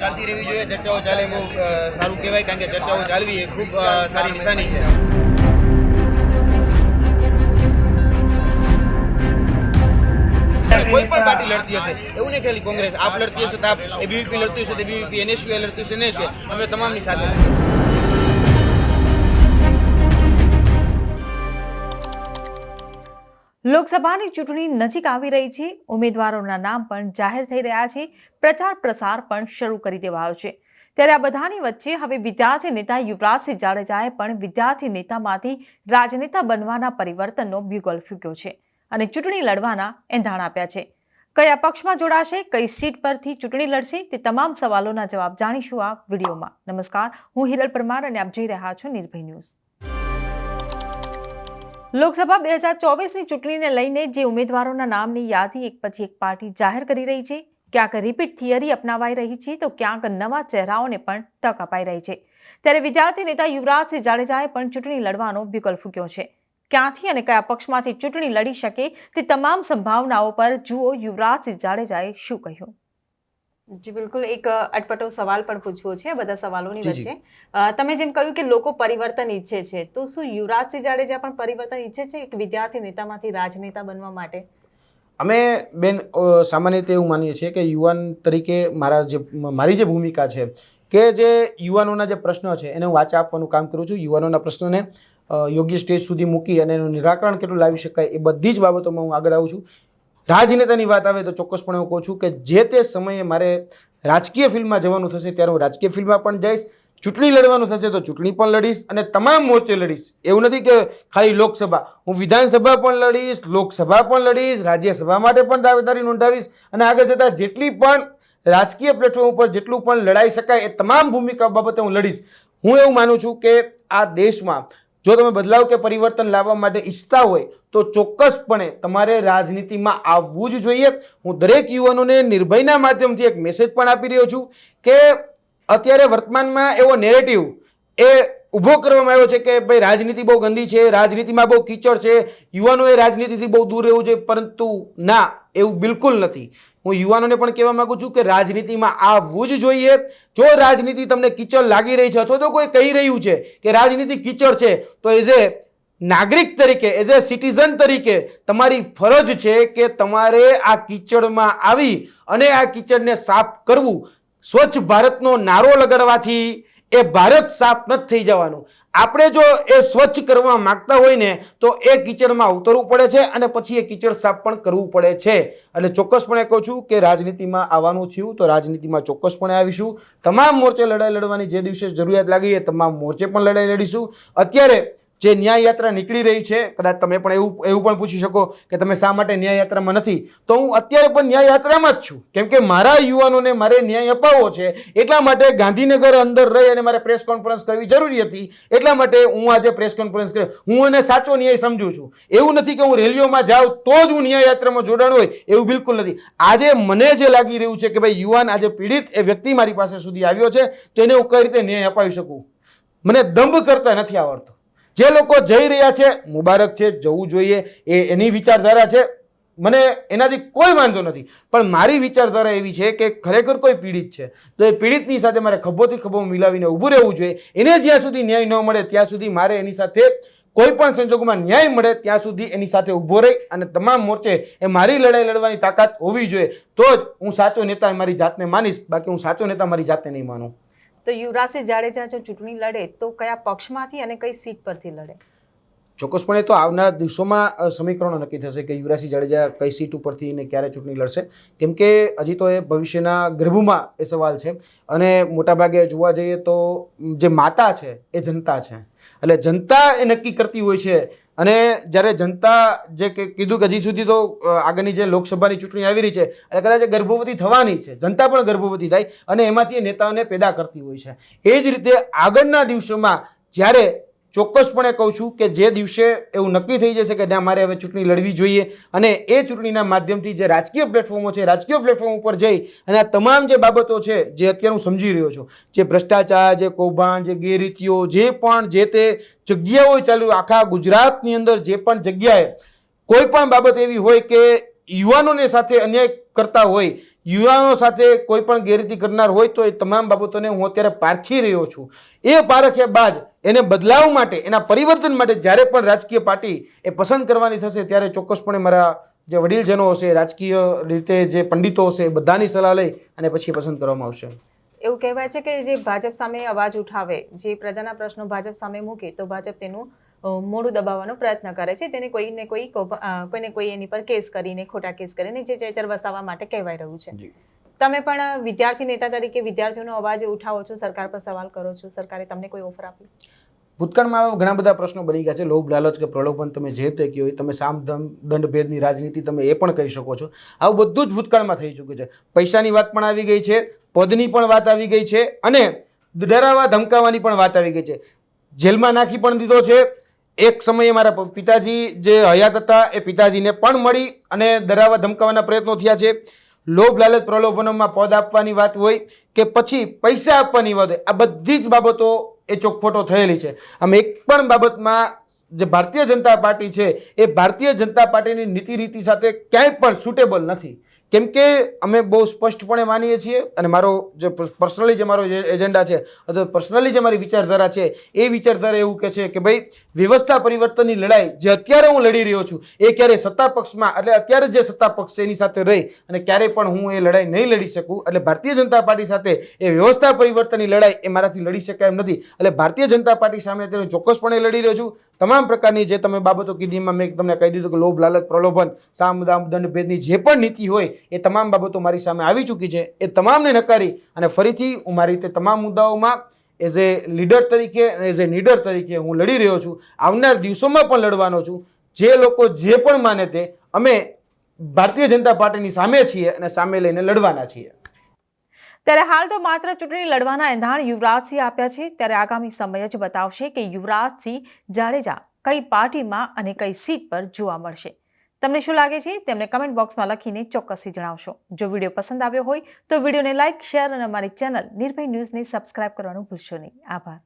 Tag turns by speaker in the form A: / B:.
A: ચાલતી રહેવી જોઈએ, ચર્ચાઓ ચાલે બહુ સારું કહેવાય, કારણ કે ચર્ચાઓ ચાલવી એ ખૂબ સારી નિશાની છે. કોઈ પણ પાર્ટી લડતી હશે, એવું નહીં ખાલી કોંગ્રેસ. આપ લડતી હશે તો આપ, એબીવીપી લડતી હશે તો એબીવીપી, એનએસયુ લડતી હશે એનએસયુ, અમે તમામની સાથે છે.
B: લોકસભાની ચૂંટણી નજીક આવી રહી છે. ઉમેદવારોના નામ પણ જાહેર થઈ રહ્યા છે. પ્રચાર પ્રસાર પણ શરૂ કરી દેવાયો છે. ત્યારે આ બધાની વચ્ચે હવે વિદ્યાર્થી નેતા યુવરાજસિંહ જાડેજાએ પણ વિદ્યાર્થી નેતામાંથી રાજનેતા બનવાના પરિવર્તનનો બ્યુગલ ફૂંક્યો છે અને ચૂંટણી લડવાના એંધાણ આપ્યા છે. કયા પક્ષમાં જોડાશે, કઈ સીટ પરથી ચૂંટણી લડશે, તે તમામ સવાલોના જવાબ જાણીશું આ વિડીયોમાં. નમસ્કાર, હું હિરલ પરમાર અને આપ જોઈ રહ્યા છો નિર્ભય ન્યૂઝ. લોકસભા 2024ની ચૂંટણીને લઈને જે ઉમેદવારોના નામની યાદી એક પછી એક પાર્ટી જાહેર કરી રહી છે, ક્યાંક રિપીટ થિયરી અપનાવાઈ રહી છે તો ક્યાંક નવા ચહેરાઓને પણ તક અપાઈ રહી છે. ત્યારે વિદ્યાર્થી નેતા યુવરાજસિંહ જાડેજાએ પણ ચૂંટણી લડવાનો બ્યુગલ ફૂંક્યો છે. ક્યાંથી અને કયા પક્ષમાંથી ચૂંટણી લડી શકે તે તમામ સંભાવનાઓ પર જુઓ યુવરાજસિંહ જાડેજાએ શું કહ્યું. જી બિલકુલ, એક અટપટો સવાલ પણ પૂછવો છે બધા સવાલોની વચ્ચે. તમે જેમ કહ્યું કે લોકો પરિવર્તન ઈચ્છે છે, તો શું યુવરાજસિંહ જાડેજા પણ પરિવર્તન ઈચ્છે છે એક વિદ્યાર્થી નેતામાંથી રાજનેતા બનવા માટે?
C: અમે બેન સામાન્ય રીતે એવું માનીએ છીએ કે યુવાન તરીકે મારી જે ભૂમિકા છે કે જે યુવાનોના જે પ્રશ્નો છે એને હું વાચા આપવાનું કામ કરું છું. યુવાનોના પ્રશ્નોને યોગ્ય સ્ટેજ સુધી મૂકી અને એનું નિરાકરણ કેટલું લાવી શકાય એ બધી જ બાબતોમાં હું આગળ આવું છું. રાજનેતાની વાત આવે તો ચોક્કસપણે હું કહું છું કે જે તે સમયે મારે રાજકીય ફિલ્ડમાં જવાનું થશે ત્યારે હું રાજકીય ફિલ્ડમાં પણ જઈશ, ચૂંટણી લડવાનું થશે તો ચૂંટણી પણ લડીશ અને તમામ મોરચે લડીશ. એવું નથી કે ખાલી લોકસભા, હું વિધાનસભા પણ લડીશ, લોકસભા પણ લડીશ, રાજ્યસભા માટે પણ દાવેદારી નોંધાવીશ અને આગળ જતાં જેટલી પણ રાજકીય પ્લેટફોર્મ ઉપર જેટલું પણ લડાઈ શકાય એ તમામ ભૂમિકા બાબતે હું લડીશ. હું એવું માનું છું કે આ દેશમાં જો તમે બદલાવ કે પરિવર્તન લાવવા માટે ઈચ્છતા હોય તો ચોક્કસપણે તમારે રાજનીતિમાં આવવું જ જોઈએ. હું દરેક યુવાનોને નિર્ભયના માધ્યમથી એક મેસેજ પણ આપી રહ્યો છું કે અત્યારે વર્તમાનમાં એવો નેરેટિવ એ ઊભો કરવામાં આવ્યો છે કે ભાઈ રાજનીતિ બહુ ગંદી છે, રાજનીતિમાં બહુ કીચડ છે, યુવાનોએ રાજનીતિથી બહુ દૂર રહેવું જોઈએ, પરંતુ ના, એવું બિલકુલ નથી. હું યુવાનોને પણ કહેવા માંગુ છું કે રાજનીતિમાં આવવું જ જોઈએ. જો રાજનીતિ તમને કીચડ લાગી રહી છે અથવા તો કોઈ કહી રહ્યું છે કે રાજનીતિ કીચડ છે, તો એઝ એ નાગરિક તરીકે, એઝ એ સિટીઝન તરીકે તમારી ફરજ છે કે તમારે આ કીચડમાં આવી અને આ કીચડને સાફ કરવું. સ્વચ્છ ભારતનો નારો લગાડવાથી એ ભારત સાફ નથી થઈ જવાનું. આપણે જો એ સ્વચ્છ કરવા માંગતા હોય ને તો એ કીચડમાં ઉતરવું પડે છે અને પછી એ કીચડ સાફ પણ કરવું પડે છે. એટલે ચોક્કસપણે કહું છું કે રાજનીતિમાં આવવાનું થયું તો રાજનીતિમાં ચોક્કસપણે આવીશું. તમામ મોરચે લડાઈ લડવાની જે દિવસે જરૂરિયાત લાગી એ તમામ મોરચે પણ લડાઈ લડીશું. અત્યારે જે ન્યાય યાત્રા નીકળી રહી છે, કદાચ તમે પણ એવું પણ પૂછી શકો કે તમે શા માટે ન્યાય યાત્રામાં નથી, તો હું અત્યારે પણ ન્યાય યાત્રામાં જ છું. કેમ કે મારા યુવાનોને મારે ન્યાય અપાવવો છે, એટલા માટે ગાંધીનગર અંદર રહી અને મારે પ્રેસ કોન્ફરન્સ કરવી જરૂરી હતી. એટલા માટે હું આજે પ્રેસ કોન્ફરન્સ કર્યો. હું એને સાચો ન્યાય સમજુ છું. એવું નથી કે હું રેલીઓમાં જાઉં તો જ હું ન્યાય યાત્રામાં જોડાણ હોય, એવું બિલકુલ નથી. આજે મને જે લાગી રહ્યું છે કે ભાઈ યુવાન આજે પીડિત એ વ્યક્તિ મારી પાસે સુધી આવ્યો છે, તો એને હું કઈ રીતે ન્યાય અપાવી શકું. મને દંભ કરતા નથી આવડતો. જે લોકો જઈ રહ્યા છે મુબારક છે, જવું જોઈએ, એ એની વિચારધારા છે, મને એનાથી કોઈ વાંધો નથી. પણ મારી વિચારધારા એવી છે કે ખરેખર કોઈ પીડિત છે તો એ પીડિતની સાથે મારે ખભોથી ખભો મિલાવીને ઊભું રહેવું જોઈએ. એને જ્યાં સુધી ન્યાય ન મળે ત્યાં સુધી મારે એની સાથે કોઈ પણ સંજોગોમાં ન્યાય મળે ત્યાં સુધી એની સાથે ઊભો રહી અને તમામ મોરચે એ મારી લડાઈ લડવાની તાકાત હોવી જોઈએ. તો જ હું સાચો નેતા મારી જાતને માનીશ, બાકી હું સાચો નેતા મારી જાતને નહીં માનું.
B: તો યુવરાજસિંહ જાડેજા જો ચૂંટણી લડે તો કયા પક્ષમાંથી અને કઈ સીટ પરથી લડે?
C: ચોક્કસપણે તો આવનાર દિવસોમાં સમીકરણો નક્કી થશે કે યુવરાજસિંહ જાડેજા કઈ સીટ ઉપરથી ને ક્યારે ચૂંટણી લડશે. કેમ કે હજી તો એ ભવિષ્યના ગર્ભમાં એ સવાલ છે અને મોટાભાગે જોવા જઈએ તો જે માતા છે એ જનતા છે. એટલે જનતા એ નક્કી કરતી હોય છે અને જ્યારે જનતા જે કીધું કે હજી સુધી તો આગળની જે લોકસભાની ચૂંટણી આવી રહી છે એટલે કદાચ ગર્ભવતી થવાની છે, જનતા પણ ગર્ભવતી થાય અને એમાંથી એ નેતાઓને પેદા કરતી હોય છે. એ જ રીતે આગળના દિવસોમાં જ્યારે ચોક્કસપણે કહું છું કે જે દિવસે એવું નક્કી થઈ જશે કે ના મારે હવે ચૂંટણી લડવી જોઈએ અને એ ચૂંટણીના માધ્યમથી જે રાજકીય પ્લેટફોર્મો છે, રાજકીય પ્લેટફોર્મ ઉપર જઈ અને આ તમામ જે બાબતો છે જે અત્યારે હું સમજી રહ્યો છું, જે ભ્રષ્ટાચાર, જે કૌભાંડ, જે ગેરરીતિઓ, જે પણ જે તે જગ્યાઓ ચાલુ આખા ગુજરાતની અંદર જે પણ જગ્યાએ કોઈ પણ બાબત એવી હોય કે યુવાનોને સાથે અન્યાય કરતા હોય, યુવાનો સાથે કોઈ પણ ગેરરીતિ કરનાર હોય તો એ તમામ બાબતોને હું અત્યારે પારખી રહ્યો છું. એ પારખ્યા બાદ એને બદલાવ માટે, એના પરિવર્તન માટે જ્યારે પણ રાજકીય પાર્ટી એ પસંદ કરવાની થશે ત્યારે ચોક્કસપણે મારા જે વડીલજનો હશે, રાજકીય રીતે જે પંડિતો હશે, બધાની સલાહ લઈ અને પછી પસંદ કરવામાં આવશે.
B: એવું કહેવાય છે કે જે ભાજપ સામે અવાજ ઉઠાવે, જે પ્રજાના પ્રશ્નો ભાજપ સામે મૂકે તો ભાજપ તેનું મોઢું દબાવવાનો પ્રયત્ન કરે છે. તેને કોઈને કોઈ એની પર કેસ કરીને, ખોટા કેસ કરીને જે ચેતર વસાવવા માટે કહેવાય રહ્યું છે. તમે પણ વિદ્યાર્થી નેતા તરીકે વિદ્યાર્થીઓનો અવાજ ઉઠાવો છો, સરકાર પર સવાલ કરો છો, સરકારે તમને કોઈ ઓફર આપી?
C: ભૂતકાળમાં આવા ઘણા બધા પ્રશ્નો બની ગયા છે. લોભ, લાલચ કે પ્રલોભન, તમે જે તે કહો, તમે સામ દંડ ભેદની રાજનીતિ તમે એ પણ કહી શકો છો. આવું બધું જ ભૂતકાળમાં થઈ ચૂક્યું છે. પૈસાની વાત પણ આવી ગઈ છે, પદની પણ વાત આવી ગઈ છે અને ડરાવવા ધમકાવવાની પણ વાત આવી ગઈ છે. જેલમાં નાખી પણ દીધો છે. એક સમયે મારા પિતાજી જે હયાત હતા એ પિતાજીને પણ મળી અને ડરાવવા ધમકાવવાના પ્રયત્નો થયા છે. લોભ, લાલચ, પ્રલોભનોમાં પદ આપવાની વાત હોય કે પછી પૈસા આપવાની વાત હોય, આ બધી જ બાબતો એ ચોખવટો થયેલી છે. આમ એક પણ બાબતમાં જે ભારતીય જનતા પાર્ટી છે એ ભારતીય જનતા પાર્ટીની નીતિ રીતિ સાથે ક્યાંય પણ સુટેબલ નથી. કેમ કે અમે બહુ સ્પષ્ટપણે માનીએ છીએ અને મારો જે પર્સનલી જે મારો એજન્ડા છે અથવા પર્સનલી જે મારી વિચારધારા છે એ વિચારધારા એવું કહે છે કે ભાઈ વ્યવસ્થા પરિવર્તનની લડાઈ જે અત્યારે હું લડી રહ્યો છું એ ક્યારેય સત્તા પક્ષમાં, એટલે અત્યારે જે સત્તા પક્ષ છે એની સાથે રહી અને ક્યારેય પણ હું એ લડાઈ નહીં લડી શકું. એટલે ભારતીય જનતા પાર્ટી સાથે એ વ્યવસ્થા પરિવર્તનની લડાઈ એ મારાથી લડી શકાય એમ નથી. એટલે ભારતીય જનતા પાર્ટી સામે અત્યારે ચોક્કસપણે લડી રહ્યો છું. તમામ પ્રકારની જે તમે બાબતો કીધી એમાં મેં તમને કહી દીધું કે લોભ, લાલચ, પ્રલોભન, સામ દામ દંડ ભેદની જે પણ નીતિ હોય એ તમામ બાબતો મારી સામે આવી ચૂકી છે. એ તમામને નકારી અને ફરીથી હું મારી રીતે તમામ મુદ્દાઓમાં એઝ એ લીડર તરીકે અને એઝ એ નીડર તરીકે હું લડી રહ્યો છું. આવનાર દિવસોમાં પણ લડવાનો છું. જે લોકો જે પણ માને તે અમે ભારતીય જનતા પાર્ટીની સામે છીએ અને સામે લઈને લડવાના છીએ.
B: ત્યારે હાલ તો માત્ર ચૂંટણી લડવાના એંધાણ યુવરાજસિંહ આપ્યા છે. ત્યારે આગામી સમય જ બતાવશે કે યુવરાજસિંહ જાડેજા કઈ પાર્ટીમાં અને કઈ સીટ પર જોવા મળશે. તમને શું લાગે છે તેમને કમેન્ટ બોક્સમાં લખીને ચોક્કસથી જણાવશો. જો વિડીયો પસંદ આવ્યો હોય તો વિડીયોને લાઇક, શેર અને અમારી ચેનલ નિર્ભય ન્યૂઝને સબસ્ક્રાઇબ કરવાનું ભૂલશો નહીં. આભાર.